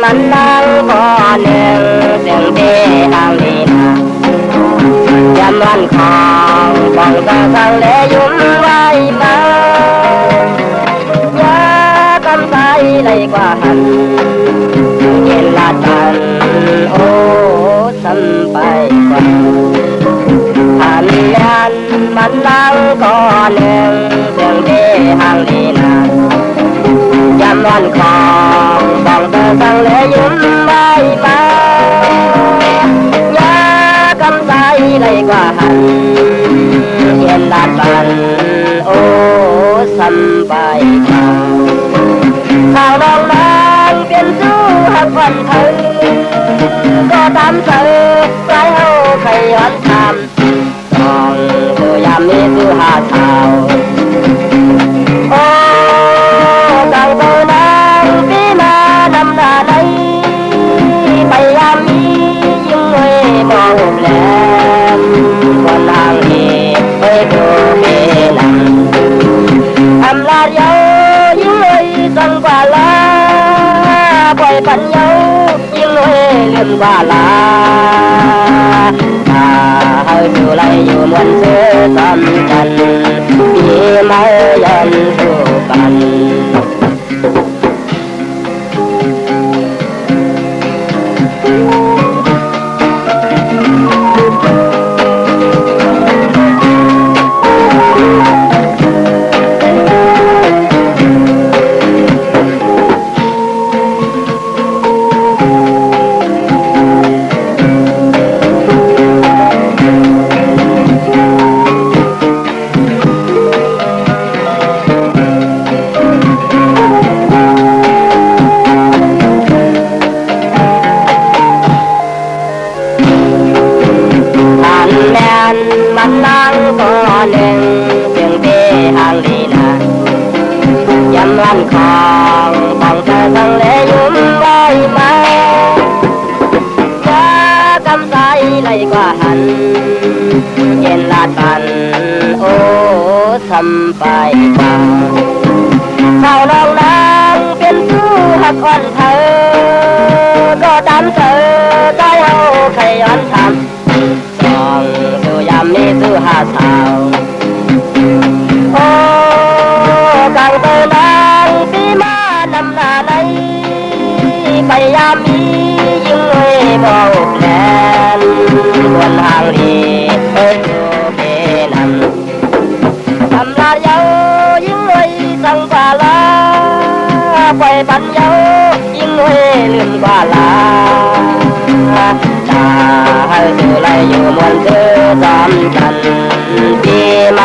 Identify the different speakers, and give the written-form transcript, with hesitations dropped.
Speaker 1: มันนั่งก่อหนึ่งเสียงเดีทางดีนะยามวันของบองตาสังเลยุ่มไว้มายากำใจเลยกว่าหันเย็นลาดันโอ้สัมไปกว่าหันยันมันนั่งก่อหนึ่งเสียงเดีทางดีนะยามวันของบองตาสังเลยุ่มไว้มายากำใจเลยกว่าหันเย็นลาดบันโอ้สัมไปกว่าข่าวน้องนางเปลี่ยนสู้หักวันเธอก็ตามเธอใจเฮาใครย้อนทำต้องดูยามนี้สู้หาสาวโอ้ต่างตัวนางพี่มานำหน้าไหนไปยามนี้ยิ่งเว้ยมองแหลมคนทางนี้เว้ยดูเบนังทำลาเยายิ่งเว้ยสังกว่าลาปล่อยปัญเยายิ่งเว้ยลืมกว่าลาเฮาอยู่ไรอยู่มวนเสือซ้ำกันมีมายันสู้กันมันนั่งก่อหนึ่งเสียงเดีทางดีนะยามวันของบองตาสังเลยุ่มไว้มายากำใจเลยกว่าหันเย็นลาดบันโอ้สัมไปกว่าข่าวน้องนางเปลี่ยนสู้หักอ่อนเธอก็ตามเธอใจเฮาใครย้อนทำต้องดูยามนี้สู้หาสาวโอ้กังเตยนางพี่มานำหน้าไหนไปยามนี้ยิ่งเว้ยบอกแลนบนทางดีเอ้ยดูเบนันทำลาเยายิ่งเว้ยสังกว่าลาปล่อยปัญเยายิ่งเว้ยลืมกว่าลาให้สู่ไรอยู่มวนเธอจำกันพี่มา